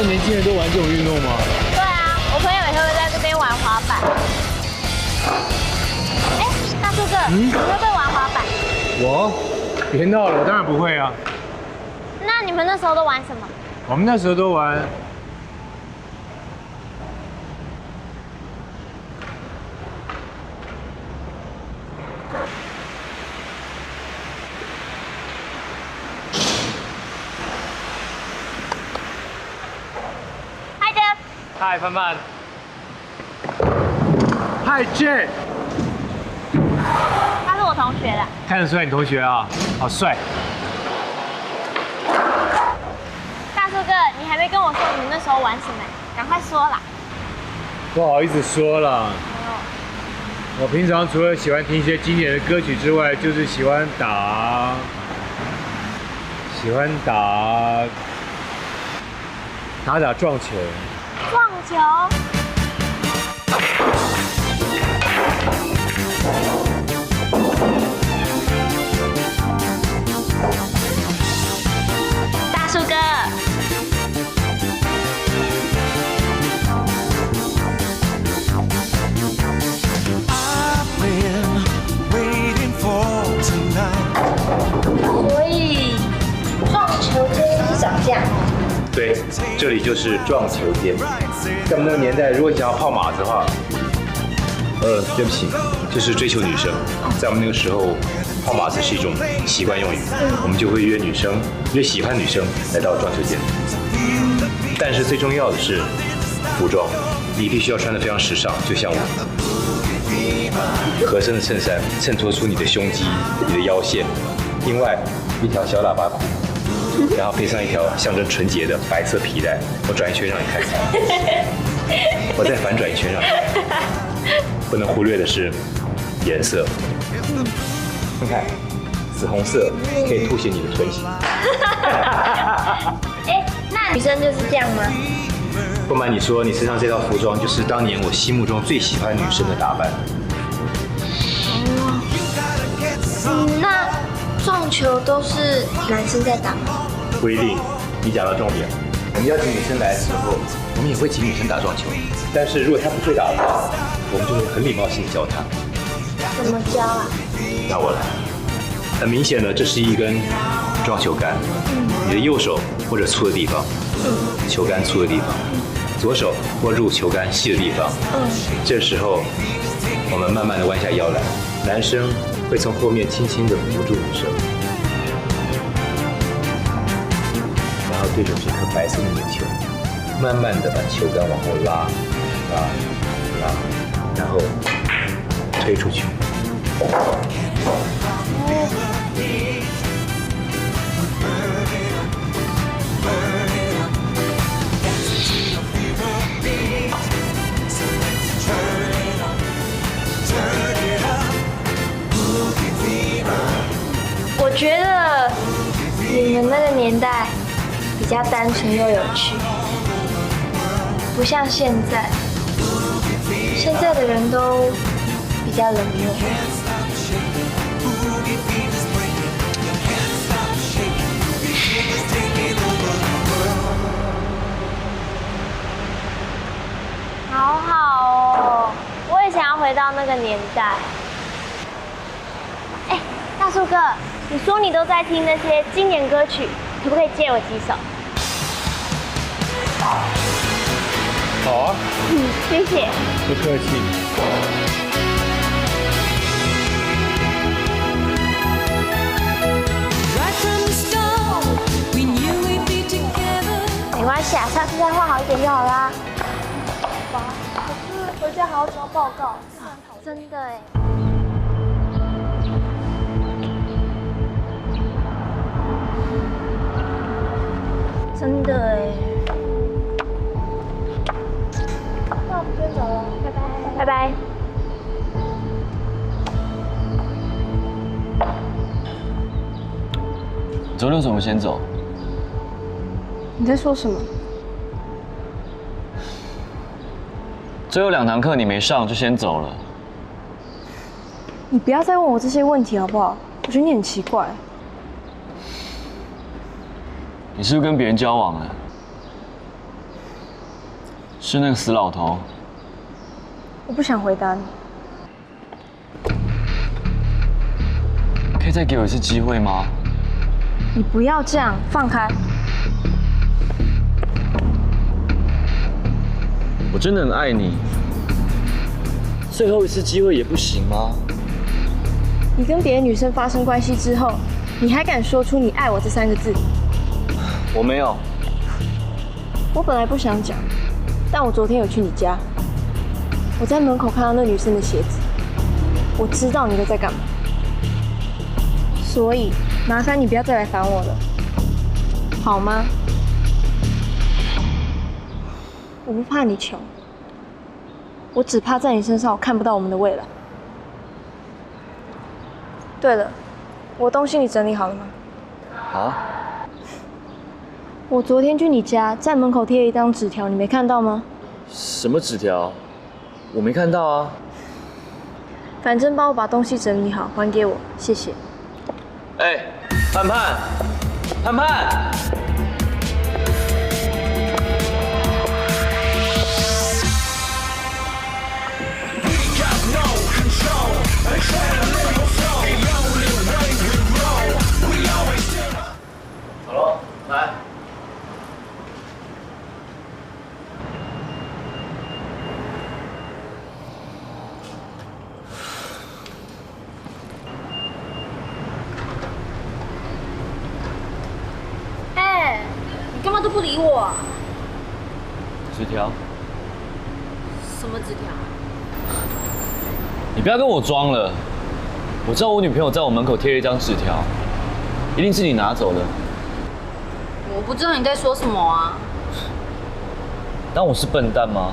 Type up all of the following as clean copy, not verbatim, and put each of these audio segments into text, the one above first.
在年轻人都玩这种运动吗？对啊，我朋友也会在这边玩滑板。哎，大树哥，你会不会玩滑板？我？别闹了，我当然不会啊。那你们那时候都玩什么？我们那时候都玩。嗨，Jeff。嗨，范范。嗨，Jeff。他是我同学的。看得出来你同学啊，好帅。大树哥，你还没跟我说你们那时候玩什么？赶快说啦。不好意思说了。我平常除了喜欢听一些经典的歌曲之外，就是喜欢打撞球。撞球。大树哥。所以撞球间是长这样。对，这里就是撞球间。在我们那个年代，如果想要泡马子的话，对不起，这是追求女生。在我们那个时候，泡马子是一种习惯用语，我们就会约喜欢女生来到撞球间。但是最重要的是服装，你必须要穿得非常时尚，就像我。合身的衬衫衬托出你的胸肌、你的腰线，另外一条小喇叭裤，然后配上一条象征纯洁的白色皮带。我转一圈让你看，我再反转一圈让你看。不能忽略的是颜色，你看，紫红色可以凸显你的臀型。哎，那女生就是这样吗？不瞒你说，你身上这套服装就是当年我心目中最喜欢女生的打扮。那撞球都是男生在打吗？不一定，你讲到重点。我们邀请女生来的时候，我们也会请女生打撞球。但是如果她不会打的话，我们就会很礼貌性的教她。怎么教啊？那我来。很明显的，这是一根撞球杆。你的右手握着粗的地方，球杆粗的地方，左手握住球杆细的地方。这时候，我们慢慢的弯下腰来，男生会从后面轻轻的扶住女生，然后对准这颗白色的纽球，慢慢的把球杆往后拉，然后推出去。我觉得你们那个年代比较单纯又有趣，不像现在，现在的人都比较冷漠。好好哦，我也想要回到那个年代。哎，大树哥，你说你都在听那些经典歌曲，可不可以借我几首？好啊，谢谢。不客气。没关系啊，下次再画好一点就好啦。可是回家还要交报告，真的哎。真的哎。那我们先走了，拜拜。拜拜。周六怎么先走？你在说什么？最后2堂课你没上就先走了。你不要再问我这些问题好不好？我觉得你很奇怪。你是不是跟别人交往了？是那个死老头。我不想回答你。可以再给我一次机会吗？你不要这样，放开。我真的很爱你，最后一次机会也不行吗？你跟别的女生发生关系之后，你还敢说出你爱我这3个字？我没有。我本来不想讲，但我昨天有去你家，我在门口看到那女生的鞋子，我知道你都在干嘛，所以麻烦你不要再来烦我了，好吗？我不怕你穷，我只怕在你身上我看不到我们的未来。对了，我东西你整理好了吗？好。我昨天去你家，在门口贴了一张纸条，你没看到吗？什么纸条？我没看到啊。反正帮我把东西整理好，还给我，谢谢。哎，盼盼，盼盼。好了，来。哎，你干嘛都不理我啊？纸条。什么纸条？你不要跟我装了，我知道我女朋友在我门口贴了一张纸条，一定是你拿走的。我不知道你在说什么啊。当我是笨蛋吗？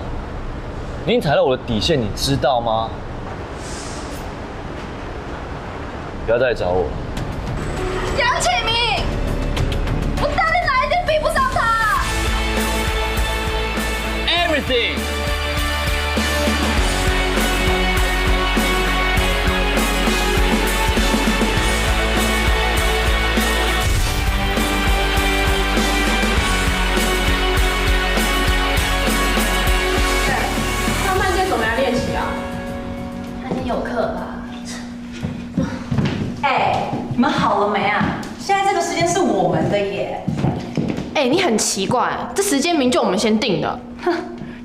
你已经踩到我的底线，你知道吗？不要再来找我了。杨启明，我到底哪一点比不上他 Everything。他们今天怎么样练习啊？他今天有课吧？哎，你们好了没啊？现在这个时间是我们的耶。哎，你很奇怪，这时间明就我们先定的。哼，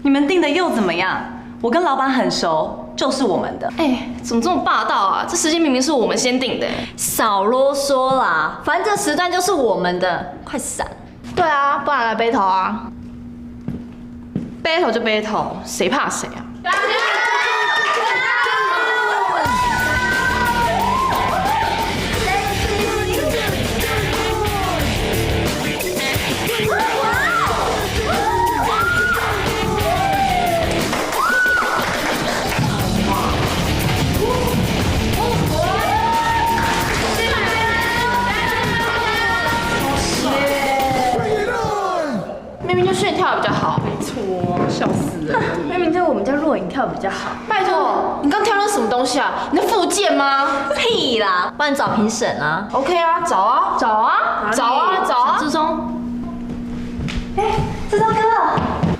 你们定的又怎么样？我跟老板很熟，就是我们的。哎，怎么这么霸道啊？这时间明明是我们先定的。少啰嗦啦，反正这时段就是我们的，快闪！对啊，不然来 battle 啊，battle 就 battle， 谁怕谁啊？明明就是你跳的比较好，没错，笑死人。明明就我们家若影跳比较好。拜托，你刚跳那什么东西啊？你在复健吗？屁啦，帮你找评审啊。 OK 啊，找啊，找啊，找啊，找啊！志忠，哎，志忠哥，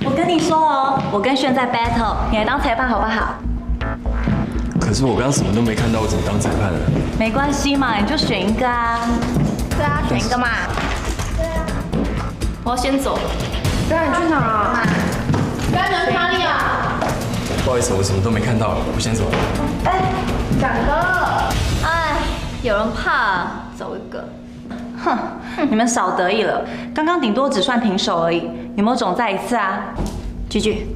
我跟你说哦，我跟炫在 battle， 你来当裁判好不好？可是我刚刚什么都没看到，我怎么当裁判呢？没关系嘛，你就选一个啊。对啊，选一个嘛。对啊。我要先走了。对啊，你去哪啊？该人去哪里啊？不好意思，我什么都没看到，我先走了。哎，展哥。哎，有人怕，走一个。哼，你们少得意了，刚刚顶多只算平手而已，有没有种再一次啊？句句。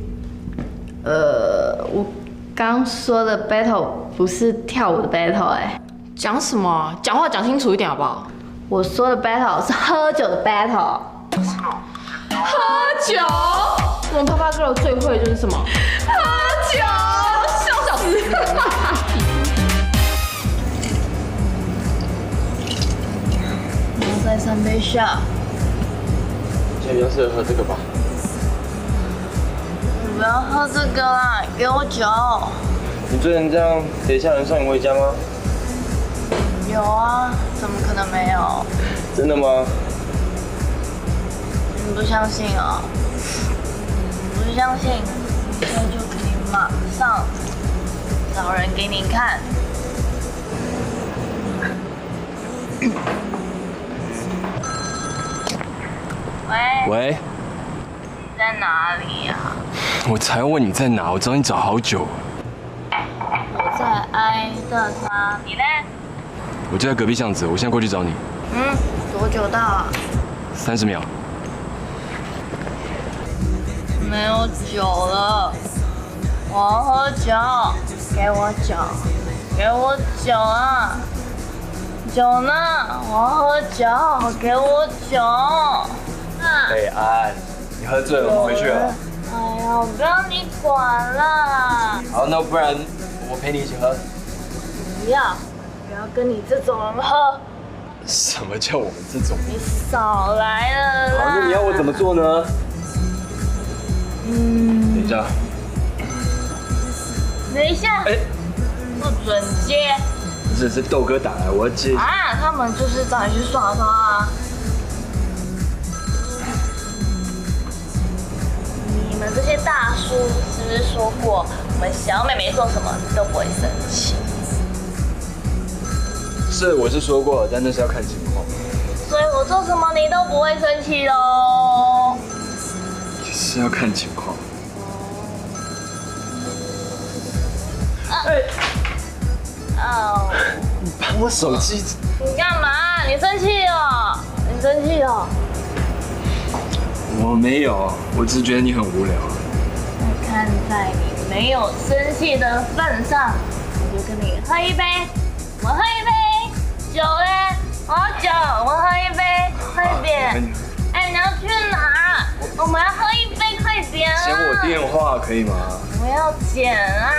我刚说的 battle 不是跳舞的 battle 哎。讲什么？讲话讲清楚一点好不好？我说的 battle 是喝酒的 battle。喝酒？我们啪啪 girl 最会的就是什么？喝酒，笑死！再3杯下。今天比较适合喝这个吧。你不要喝这个啦，给我酒。你醉成这样，等一下能送你回家吗？有啊，怎么可能没有？真的吗？你不相信啊？不相信，那就可以马上找人给你看。喂，喂，你在哪里呀？我才问你在哪，我找你找好久。我在挨着他，你呢？我就在隔壁巷子，我现在过去找你。多久到啊？30秒。没有酒了，我要喝酒，给我酒，给我酒啊！酒呢？我要喝酒，给我酒。哎，安，你喝醉了，我们回去了。哎呀，不要你管了。好，那不然我陪你一起喝。不要跟你这种人喝。什么叫我们这种？你少来了啦。好，那你要我怎么做呢？等一下。等一下。哎，不准接。这是豆哥打来，我要接。啊，他们就是找你去耍他啊。你们这些大叔是不是说过，我们小妹妹做什么你都不会生气？是，我是说过，但那是要看情况。所以我做什么你都不会生气喽？是要看情况。哦，你把我手机。你干嘛？你生气哦？你生气哦？我没有，我只是觉得你很无聊。那看在你没有生气的份上，我就跟你喝一杯。我喝一杯酒嘞，我要酒，我喝一杯，快点！哎，你要去哪？我们要喝一杯，快点啊！捡我电话可以吗？我要捡啊！